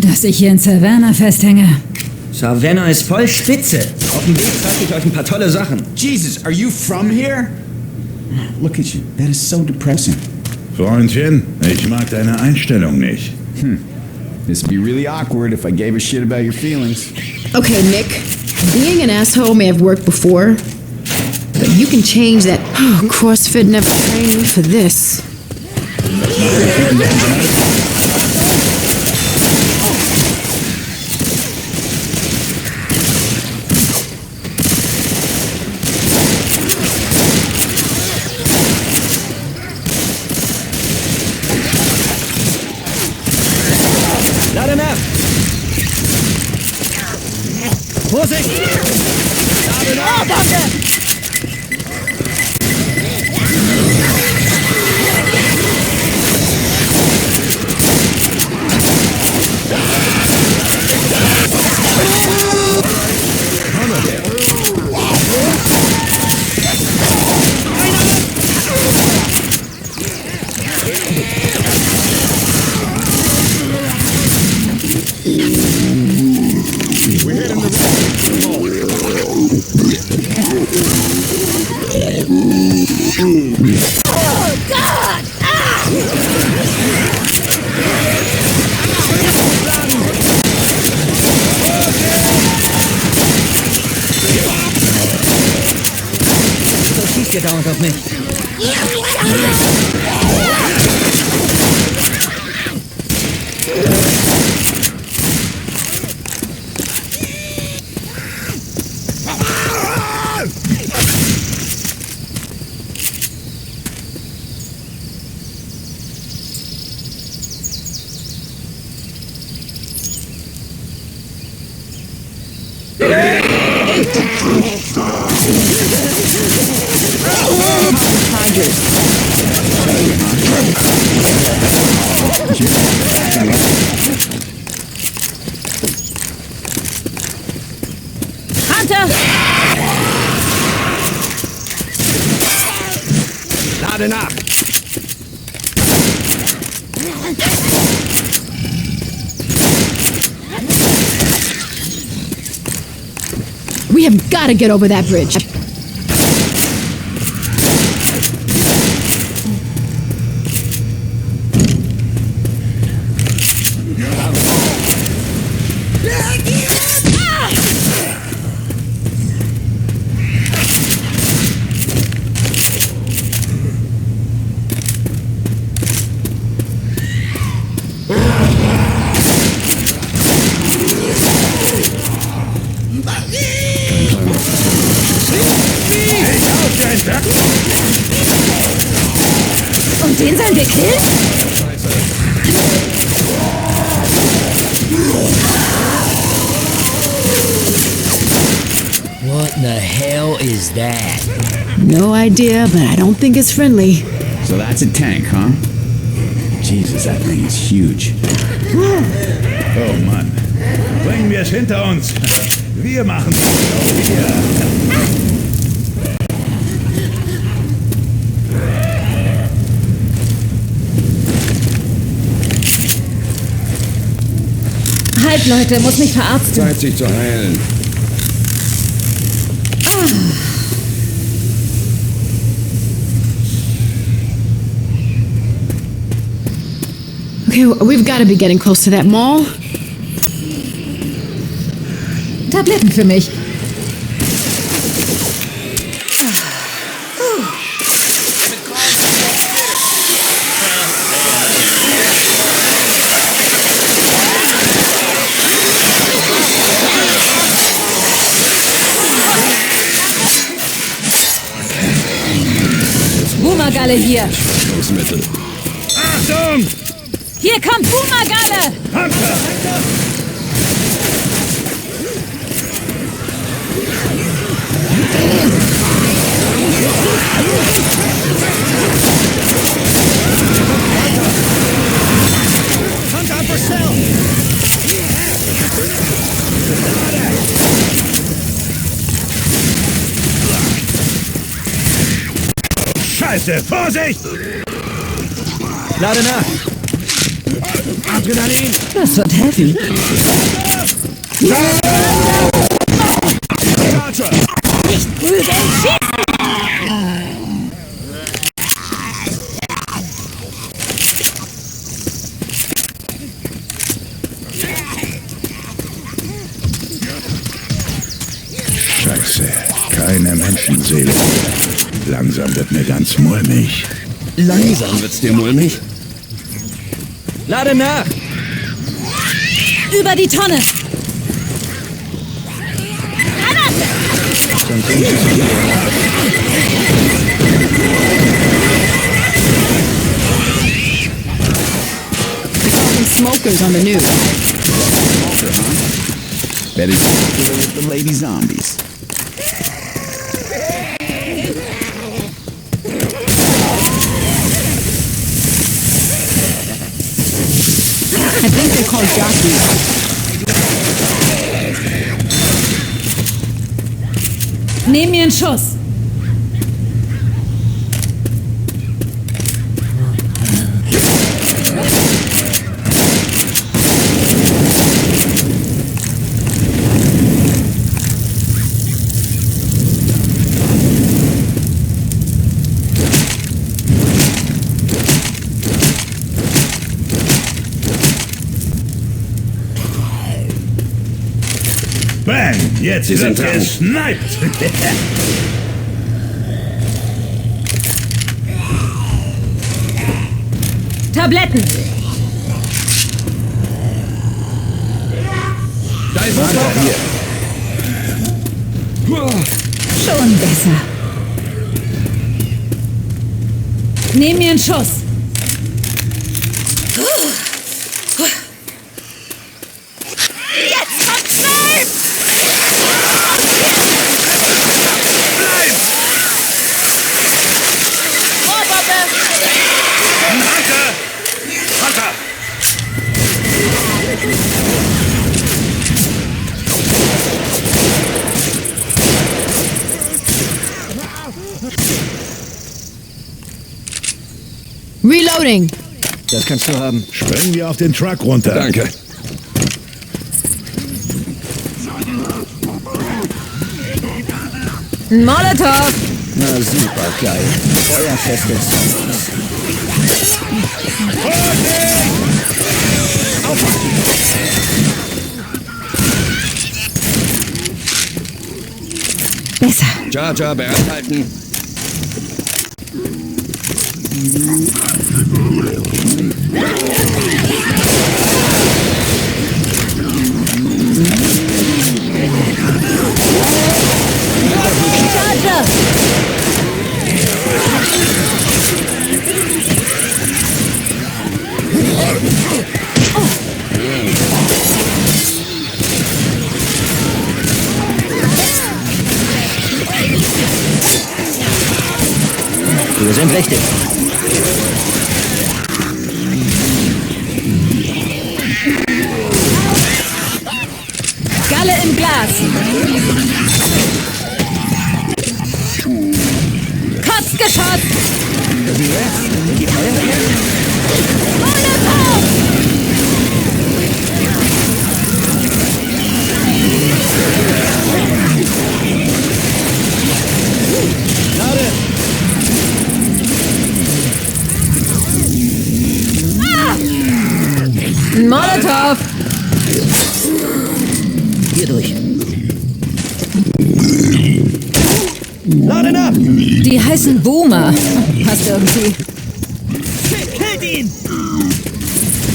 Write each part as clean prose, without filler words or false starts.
dass ich hier in Savannah festhänge. Savannah ist voll spitze. Auf dem Weg zeige ich euch ein paar tolle Sachen. Jesus, are you from here? Look at you. That is so depressing. Freundchen, ich mag deine Einstellung nicht. This would be really awkward if I gave a shit about your feelings. Okay, Nick. Being an asshole may have worked before, but you can change that. Oh, CrossFit never trained me for this. Laden ab! Vorsicht! Laden ab! Oh, danke! Schießt ihr dauernd auf mich. Hunter! Lade nach! We have got to get over that bridge. Und den sollen wir killen? What the hell is that? No idea, but I don't think it's friendly. So that's a tank, huh? Jesus, that thing is huge. Oh Mann, bringen wir es hinter uns. Wir machen es auch hier. Halt, Leute, muss mich verarzten. Zeit, sich zu heilen. Okay, we've got to be getting close to that mall. Tabletten für mich. Boomergalle hier. Achtung! Hier kommt Boomergalle! Hunter! Hunter for sale! Scheiße, Vorsicht! Lade nach! Adrenalin! Das wird helfen. Charger! Nicht prügeln, schießen! Scheiße, keine Menschenseele. Langsam wird mir ganz mulmig. Langsam wird's dir mulmig. Lade nach! Über die Tonne! Some smokers on the news. Better deal with the lady zombies. I think they're called jockeys. Nehm mir einen Schuss. Bang! Jetzt Sie sind wird dran. gesniped! Tabletten. Da ist was noch hier. Schon besser. Nehm mir einen Schuss. Jetzt kommt's rein! Rohrbombe! Hunter! Hunter! Reloading. Das kannst du haben. Springen wir auf den Truck runter. Danke. Ein Molotow. Na super geil. Feuerfestes Zombies. Besser. Jar Jar bereithalten. Charger. Wir sind richtig. Galle im Glas. Kotzgeschoss. Molotow. Ein Molotow. Hier durch. Laden ab! Die heißen Boomer. Passt irgendwie. Killt ihn!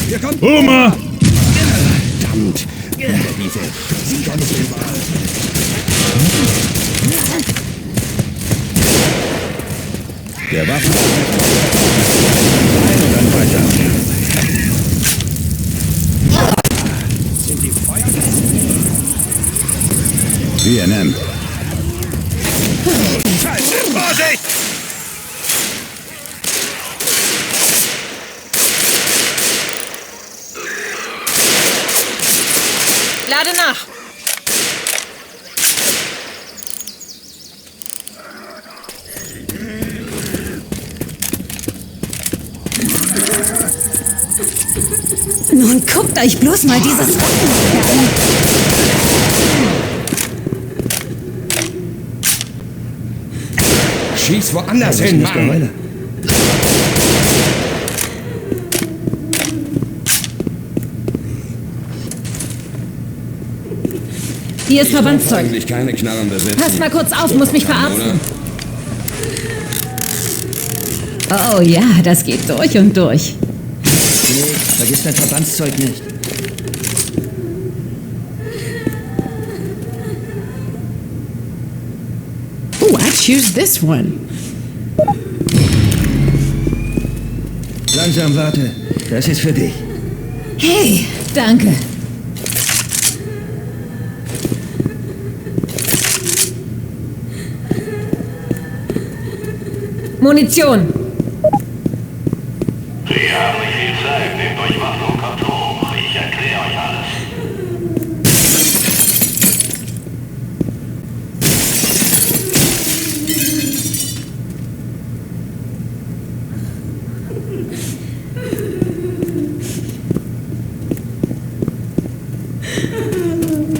Hier kommt... Boomer! Verdammt! Diese... Sie kann nicht überall. Der Waffen. Und dann weiter. Sind die Feuer? BNM. Scheiße! Vorsicht! Lade nach. Nun guckt euch bloß mal dieses Wappen an. Schieß woanders hin, Mann. Hier ist Verbandszeug. Eigentlich keine Knarren besitzen. Pass mal kurz auf, muss mich verarzten. Oh ja, das geht durch und durch. Nee, vergiss dein Verbandszeug nicht. Ooh, I choose this one. Langsam, warte. Das ist für dich. Hey, danke. Munition. Sie haben nicht viel Zeit, nehmt euch mal nur kurz hoch. Ich erkläre euch alles.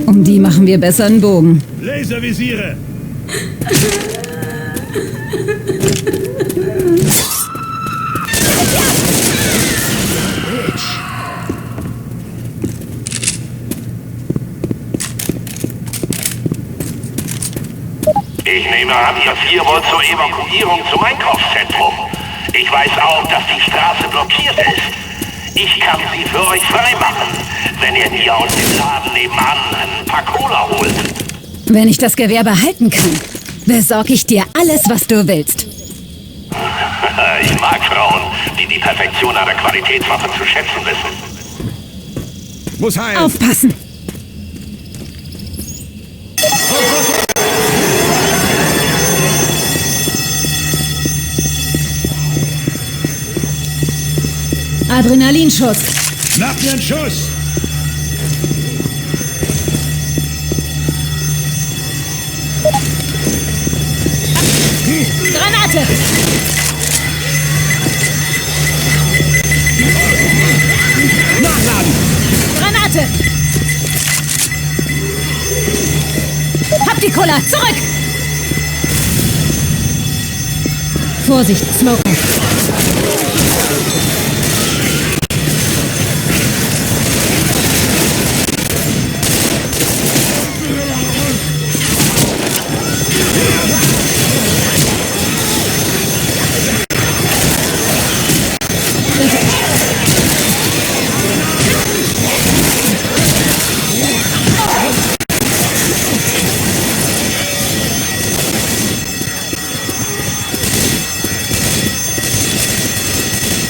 Um die machen wir besser einen Bogen. Laservisiere! Ich nehme an, ihr vier wollt zur Evakuierung zum Einkaufszentrum. Ich weiß auch, dass die Straße blockiert ist. Ich kann sie für euch freimachen, wenn ihr mir aus dem Laden nebenan ein paar Cola holt. Wenn ich das Gewehr behalten kann, besorge ich dir alles, was du willst. Ich mag Frauen, die die Perfektion einer Qualitätswaffe zu schätzen wissen. Muss heilen. Aufpassen! Adrenalinschuss. Schnapp mir einen Schuss! Granate! Nachladen! Granate! Hab die Cola! Zurück! Vorsicht, Smoker!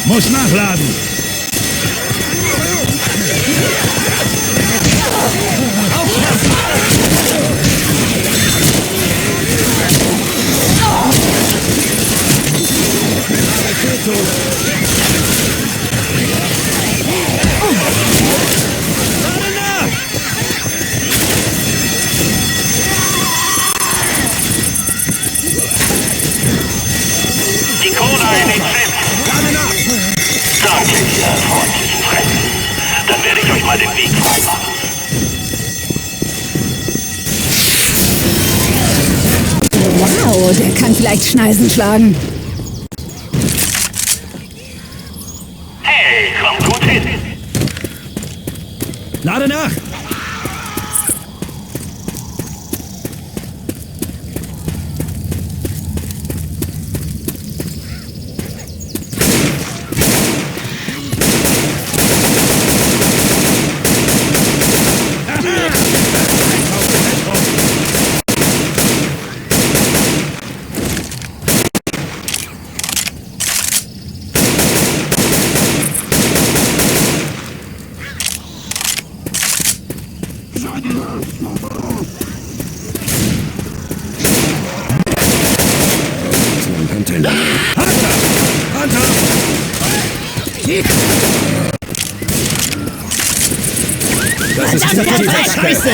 Muss nachladen! Die Cola in den Sinn. Danke, ihr freundlichen Fremden. Dann werde ich euch mal den Weg freimachen. Wow, der kann vielleicht Schneisen schlagen. Hey, kommt gut hin. Lade nach! Das ist Scheiße!